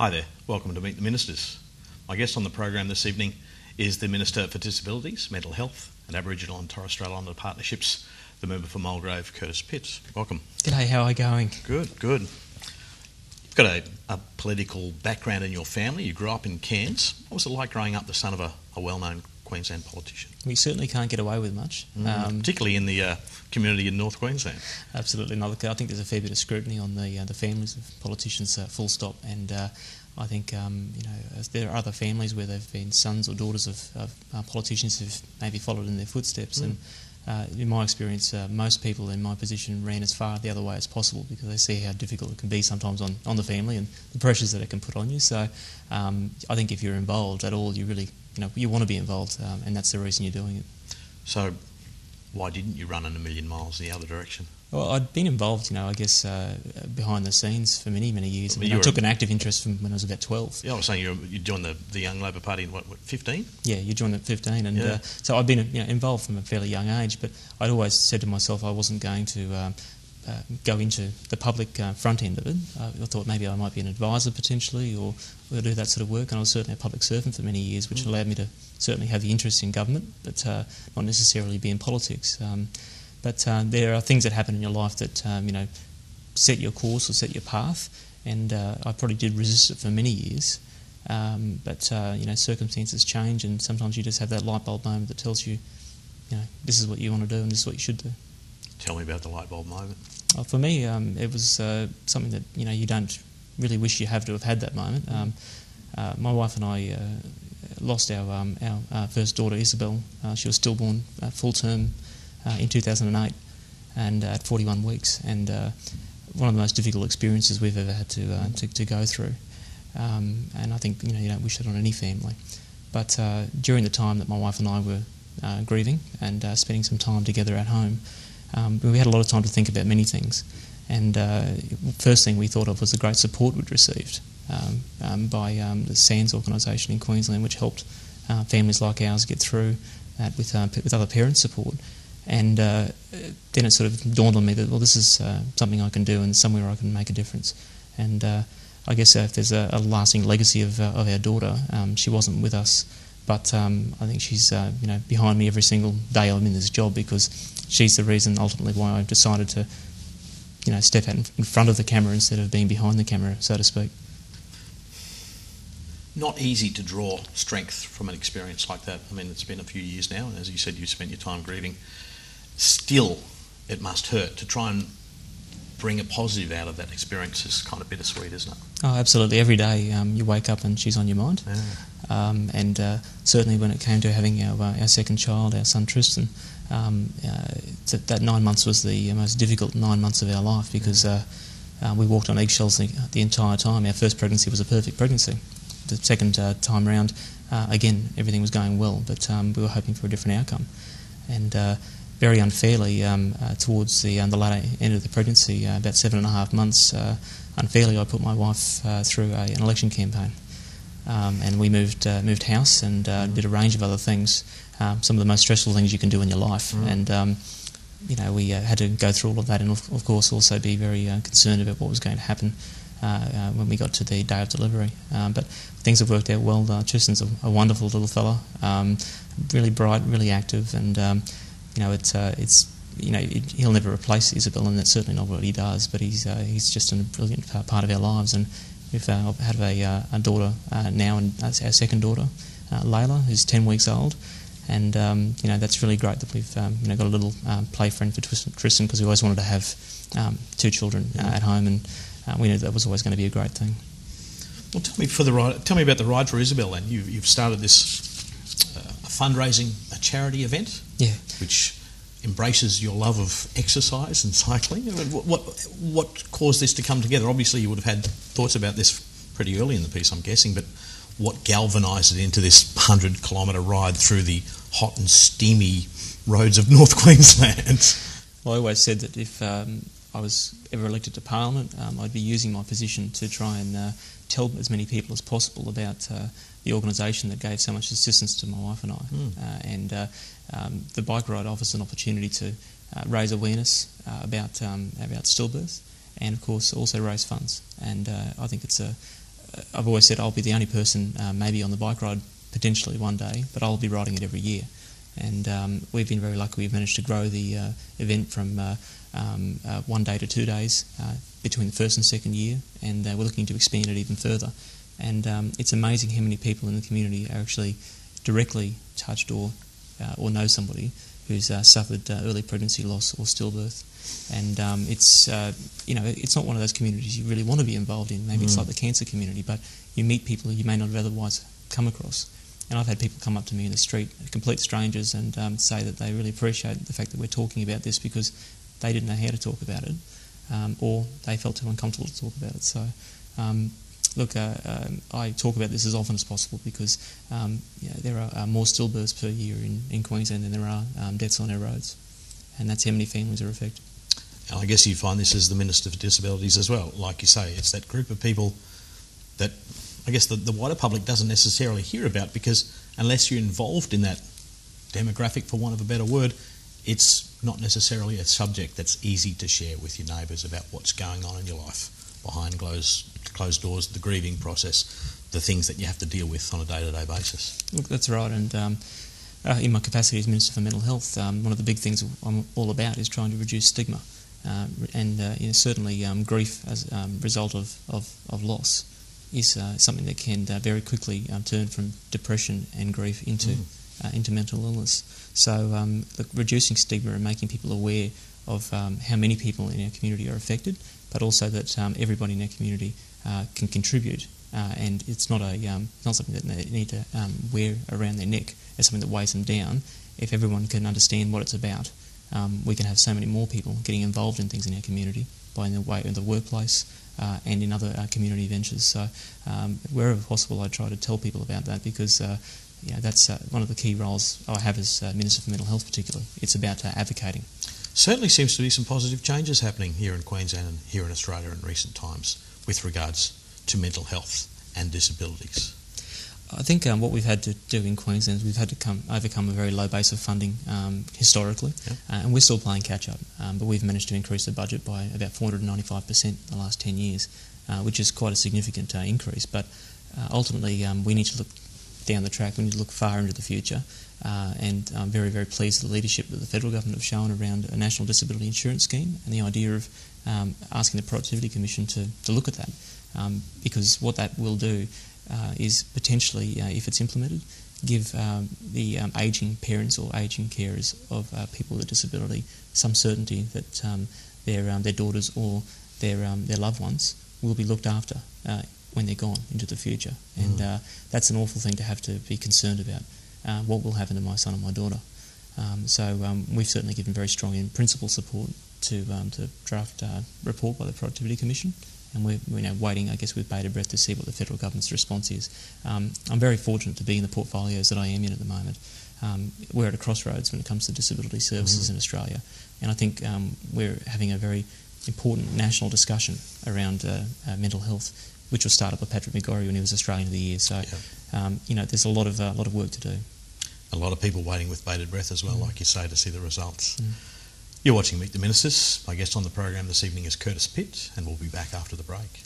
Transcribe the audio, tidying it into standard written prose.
Hi there, welcome to Meet the Ministers. My guest on the program this evening is the Minister for Disabilities, Mental Health and Aboriginal and Torres Strait Islander Partnerships, the member for Mulgrave, Curtis Pitt. Welcome. G'day, how are you going? Good, good. You've got a political background in your family. You grew up in Cairns. What was it like growing up the son of a well-known Queensland politician? We certainly can't get away with much. Particularly in the community in North Queensland. Absolutely not. I think there's a fair bit of scrutiny on the families of politicians, full stop. And I think there are other families where they've been sons or daughters of politicians who've maybe followed in their footsteps. And in my experience, most people in my position ran as far the other way as possible because they see how difficult it can be sometimes on the family and the pressures that it can put on you. So I think if you're involved at all, you really you want to be involved, and that's the reason you're doing it. So why didn't you run in a million miles in the other direction? Well, I'd been involved, I guess, behind the scenes for many, many years. I took an active interest from when I was about 12. Yeah, I was saying you joined the Young Labor Party in, 15? Yeah, you joined at 15. And so I'd been involved from a fairly young age, but I'd always said to myself I wasn't going to go into the public front end of it. I thought maybe I might be an advisor potentially or do that sort of work, and I was certainly a public servant for many years, which allowed me to certainly have the interest in government, but not necessarily be in politics. But there are things that happen in your life that set your course or set your path, and I probably did resist it for many years. But circumstances change, and sometimes you just have that light bulb moment that tells you, this is what you want to do and this is what you should do. Tell me about the light bulb moment. For me, it was something that you don't really wish you have to have had that moment. My wife and I lost our first daughter, Isabel. She was stillborn, full term, in 2008, and at 41 weeks, and one of the most difficult experiences we've ever had to go through. And I think you don't wish it on any family. But during the time that my wife and I were grieving and spending some time together at home, we had a lot of time to think about many things. And first thing we thought of was the great support we'd received by the SANS organisation in Queensland, which helped families like ours get through that with other parent support. And then it sort of dawned on me that, well, this is something I can do and somewhere I can make a difference. And I guess if there's a lasting legacy of our daughter, she wasn't with us, but I think she's behind me every single day I'm in this job, because she's the reason ultimately why I've decided to step out in front of the camera instead of being behind the camera, so to speak. Not easy to draw strength from an experience like that. I mean, it's been a few years now, and as you said, you spent your time grieving. Still, it must hurt to try and bring a positive out of that experience. Is kind of bittersweet, isn't it? Oh, absolutely. Every day you wake up and she's on your mind. Yeah. And certainly when it came to having our second child, our son Tristan, that 9 months was the most difficult 9 months of our life, because we walked on eggshells the entire time. Our first pregnancy was a perfect pregnancy. The second time round, again, everything was going well, but we were hoping for a different outcome. And very unfairly, towards the latter end of the pregnancy, about 7.5 months, unfairly I put my wife through an election campaign. And we moved house and did a range of other things, some of the most stressful things you can do in your life. And we had to go through all of that, and of course also be very concerned about what was going to happen when we got to the day of delivery. But things have worked out well. Tristan's a wonderful little fella, really bright, really active, and he'll never replace Isabel, and that's certainly not what he does. But he's just a brilliant part of our lives, and we've had a daughter now, and that's our second daughter, Layla, who's 10 weeks old. And that's really great that we've got a little play friend for Tristan, because we always wanted to have 2 children at home, and we knew that was always going to be a great thing. Well, tell me about the Ride for Isabel. Then you've started this fundraising, a charity event, which embraces your love of exercise and cycling. What caused this to come together? Obviously, you would have had thoughts about this pretty early in the piece, I'm guessing, but what galvanised it into this 100-kilometre ride through the hot and steamy roads of North Queensland? Well, I always said that if I was ever elected to Parliament, I'd be using my position to try and tell as many people as possible about the organisation that gave so much assistance to my wife and I. And the bike ride offers an opportunity to raise awareness about stillbirth, and of course also raise funds. And I think it's I've always said I'll be the only person maybe on the bike ride potentially one day, but I'll be riding it every year. And we've been very lucky. We've managed to grow the event from 1 day to 2 days between the first and second year, and we're looking to expand it even further. And it's amazing how many people in the community are actually directly touched or know somebody who's suffered early pregnancy loss or stillbirth. And it's not one of those communities you really want to be involved in. Maybe it's like the cancer community, but you meet people you may not have otherwise come across. And I've had people come up to me in the street, complete strangers, and say that they really appreciate the fact that we're talking about this because they didn't know how to talk about it, or they felt too uncomfortable to talk about it. So, look, I talk about this as often as possible because there are more stillbirths per year in Queensland than there are deaths on our roads, and that's how many families are affected. And I guess you find this as the Minister for Disabilities as well. Like you say, it's that group of people that I guess the wider public doesn't necessarily hear about, because unless you're involved in that demographic, for want of a better word, it's not necessarily a subject that's easy to share with your neighbours about what's going on in your life behind closed doors, the grieving process, the things that you have to deal with on a day-to-day basis. Look, that's right, and in my capacity as Minister for Mental Health, one of the big things I'm all about is trying to reduce stigma, and certainly grief as a result of loss is something that can very quickly turn from depression and grief into mental illness. So reducing stigma and making people aware of how many people in our community are affected, but also that everybody in our community can contribute, and it's not something that they need to wear around their neck as something that weighs them down. If everyone can understand what it's about, we can have so many more people getting involved in things in our community, by in the workplace, and in other community ventures. So wherever possible I try to tell people about that, because that's one of the key roles I have as Minister for Mental Health particularly. It's about advocating. Certainly seems to be some positive changes happening here in Queensland and here in Australia in recent times with regards to mental health and disabilities. I think what we've had to do in Queensland is we've had to overcome a very low base of funding historically, and we're still playing catch-up, but we've managed to increase the budget by about 495% in the last 10 years, which is quite a significant increase. But ultimately we need to look down the track, we need to look far into the future, and I'm very, very pleased with the leadership that the federal government have shown around a national disability insurance scheme and the idea of asking the Productivity Commission to look at that, because what that will do is potentially, if it's implemented, give the ageing parents or ageing carers of people with a disability some certainty that their daughters or their loved ones will be looked after when they're gone into the future. And that's an awful thing to have to be concerned about, what will happen to my son or my daughter. So we've certainly given very strong and principled support to draft a report by the Productivity Commission, and we're now waiting, I guess, with bated breath to see what the federal government's response is. I'm very fortunate to be in the portfolios that I am in at the moment. We're at a crossroads when it comes to disability services in Australia, and I think we're having a very important national discussion around mental health, which was started by Patrick McGorry when he was Australian of the Year. So, there's a lot of work to do. A lot of people waiting with bated breath as well, like you say, to see the results. You're watching Meet the Ministers. My guest on the program this evening is Curtis Pitt, and we'll be back after the break.